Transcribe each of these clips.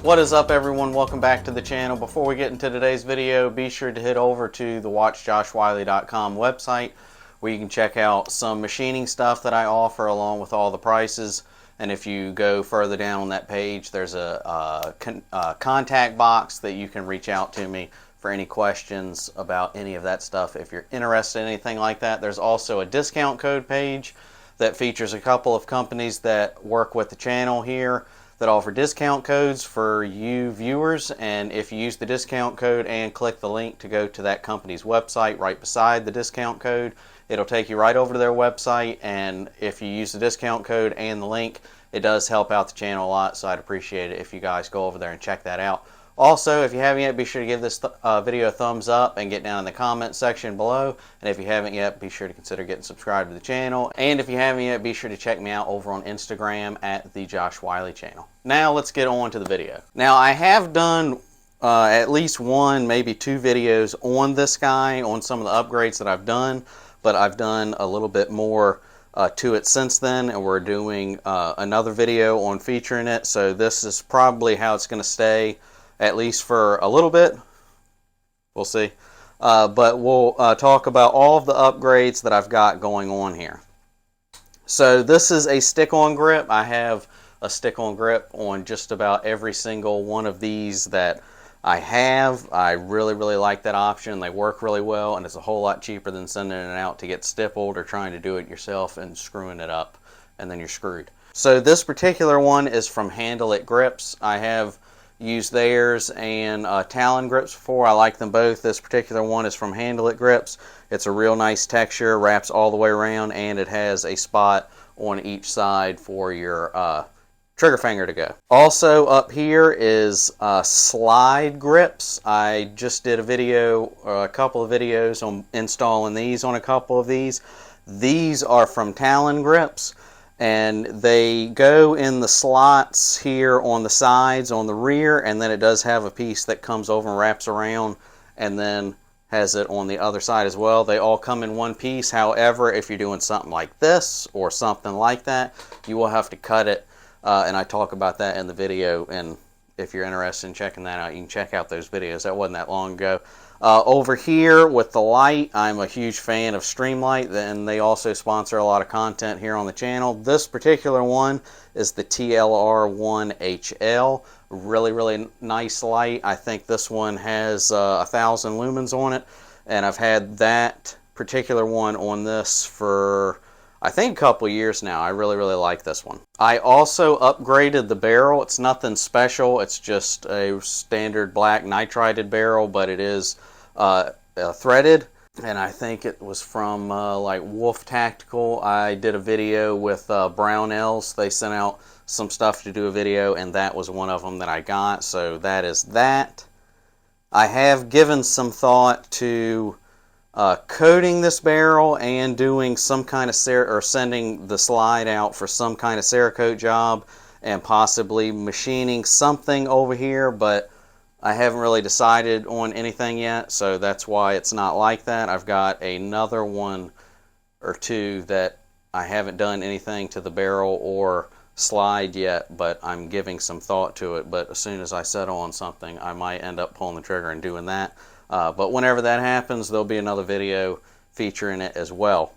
What is up, everyone? Welcome back to the channel. Before we get into today's video, be sure to head over to the watchjoshwiley.com website where you can check out some machining stuff that I offer along with all the prices. And if you go further down on that page, there's a contact box that you can reach out to me for any questions about any of that stuff if you're interested in anything like that. There's also a discount code page that features a couple of companies that work with the channel here that offer discount codes for you viewers, and if you use the discount code and click the link to go to that company's website right beside the discount code, it'll take you right over to their website. And if you use the discount code and the link, it does help out the channel a lot, so I'd appreciate it if you guys go over there and check that out. Also, if you haven't yet, be sure to give this video a thumbs up and get down in the comment section below. And if you haven't yet, be sure to consider getting subscribed to the channel. And if you haven't yet, be sure to check me out over on Instagram at the Josh Wiley channel. Now let's get on to the video. Now I have done at least one, maybe two videos on this guy, on some of the upgrades that I've done, but I've done a little bit more to it since then, and we're doing another video on featuring it. So this is probably how it's going to stay, at least for a little bit. We'll see. But we'll talk about all of the upgrades that I've got going on here. So this is a stick-on grip. I have a stick-on grip on just about every single one of these that I have. I really like that option. They work really well, and it's a whole lot cheaper than sending it out to get stippled or trying to do it yourself and screwing it up, and then you're screwed. So this particular one is from Handle It Grips. I have used theirs and Talon grips before. I like them both. This particular one is from Handle It Grips. It's a real nice texture, wraps all the way around, and it has a spot on each side for your trigger finger to go. Also up here is slide grips. I just did a video, a couple of videos on installing these on a couple of these. These are from Talon grips, and they go in the slots here on the sides, on the rear, and then it does have a piece that comes over and wraps around and then has it on the other side as well. They all come in one piece. However, if you're doing something like this or something like that, you will have to cut it, and I talk about that in the video, and if you're interested in checking that out, you can check out those videos. That wasn't that long ago. Over here with the light, I'm a huge fan of Streamlight, and they also sponsor a lot of content here on the channel. This particular one is the TLR1HL. Really nice light. I think this one has 1,000 lumens on it, and I've had that particular one on this for I think a couple years now. I really like this one. I also upgraded the barrel. It's nothing special. It's just a standard black nitrided barrel, but it is threaded, and I think it was from like Wolf Tactical. I did a video with Brownells. They sent out some stuff to do a video, and that was one of them that I got. So that is that. I have given some thought to coating this barrel and doing some kind of or sending the slide out for some kind of Cerakote job, and possibly machining something over here, but I haven't really decided on anything yet, so that's why it's not like that. I've got another one or two that I haven't done anything to the barrel or slide yet, but I'm giving some thought to it. But as soon as I settle on something, I might end up pulling the trigger and doing that. But whenever that happens, there'll be another video featuring it as well.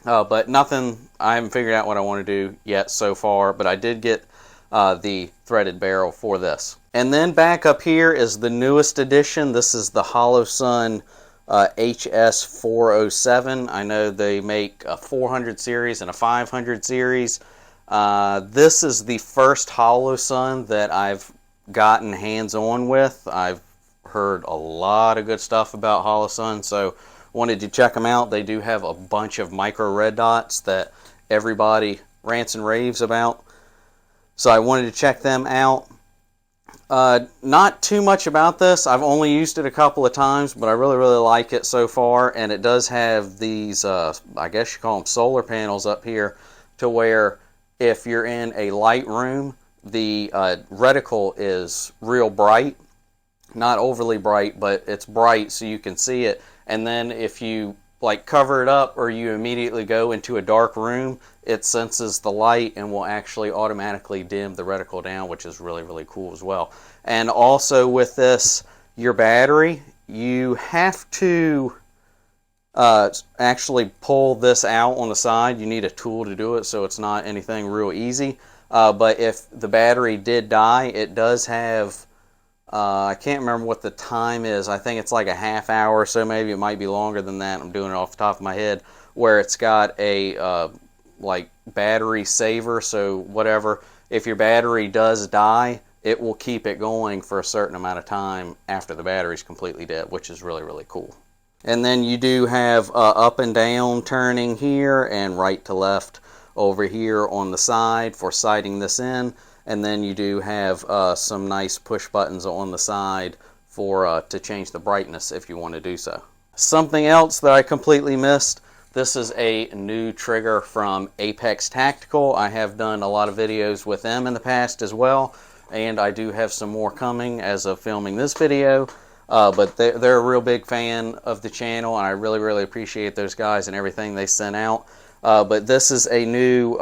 But nothing, I haven't figured out what I want to do yet so far, but I did get the threaded barrel for this. And then back up here is the newest edition. This is the Holosun HS407. I know they make a 400 series and a 500 series. This is the first Holosun that I've gotten hands-on with. I've heard a lot of good stuff about Holosun, so wanted to check them out. They do have a bunch of micro red dots that everybody rants and raves about, so I wanted to check them out. Not too much about this. I've only used it a couple of times, but I really like it so far. And it does have these, I guess you call them solar panels up here, to where if you're in a light room, the reticle is real bright. Not overly bright, but it's bright so you can see it. And then if you like cover it up or you immediately go into a dark room, it senses the light and will actually automatically dim the reticle down, which is really, really cool as well. And also with this, your battery, you have to actually pull this out on the side. You need a tool to do it, so it's not anything real easy. But if the battery did die, it does have, I can't remember what the time is. I think it's like a half hour or so, maybe it might be longer than that. I'm doing it off the top of my head, where it's got a like battery saver. So whatever, if your battery does die, it will keep it going for a certain amount of time after the battery's completely dead, which is really, really cool. And then you do have up and down turning here and right to left over here on the side for sighting this in. And then you do have some nice push buttons on the side for to change the brightness if you want to do so. Something else that I completely missed, this is a new trigger from Apex Tactical. I have done a lot of videos with them in the past as well, and I do have some more coming as of filming this video. But they're a real big fan of the channel, and I really, really appreciate those guys and everything they sent out. But this is a new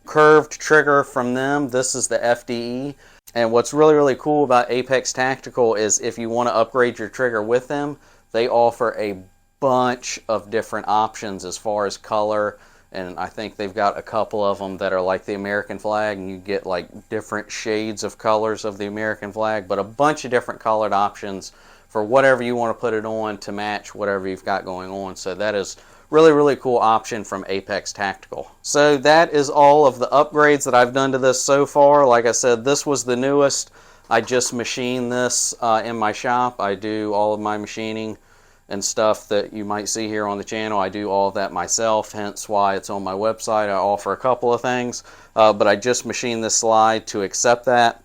curved trigger from them. This is the FDE. And what's really, really cool about Apex Tactical is if you want to upgrade your trigger with them, they offer a bunch of different options as far as color. And I think they've got a couple of them that are like the American flag, and you get like different shades of colors of the American flag, but a bunch of different colored options for whatever you want to put it on to match whatever you've got going on. So that is really, really cool option from Apex Tactical. So that is all of the upgrades that I've done to this so far. Like I said, this was the newest. I just machined this in my shop. I do all of my machining and stuff that you might see here on the channel. I do all of that myself, hence why it's on my website. I offer a couple of things, but I just machined this slide to accept that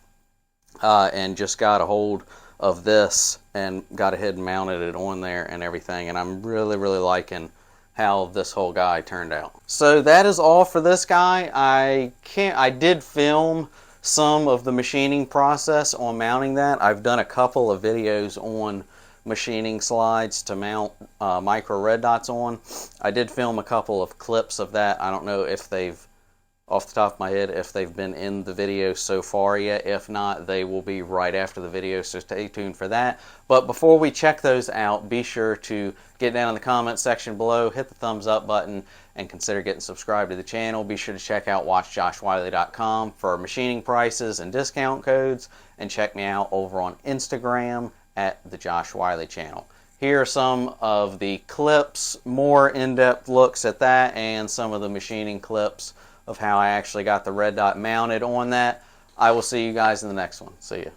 and just got a hold of this and got ahead and mounted it on there and everything, and I'm really, really liking how this whole guy turned out. So that is all for this guy. I did film some of the machining process on mounting that. I've done a couple of videos on machining slides to mount micro red dots on. I did film a couple of clips of that. I don't know if they've, off the top of my head, if they've been in the video so far yet. If not, they will be right after the video, so stay tuned for that. But before we check those out, be sure to get down in the comment section below, hit the thumbs up button, and consider getting subscribed to the channel. Be sure to check out watchjoshwiley.com for machining prices and discount codes, and check me out over on Instagram at the Josh Wiley channel. Here are some of the clips, more in-depth looks at that, and some of the machining clips of how I actually got the red dot mounted on that. I will see you guys in the next one. See ya.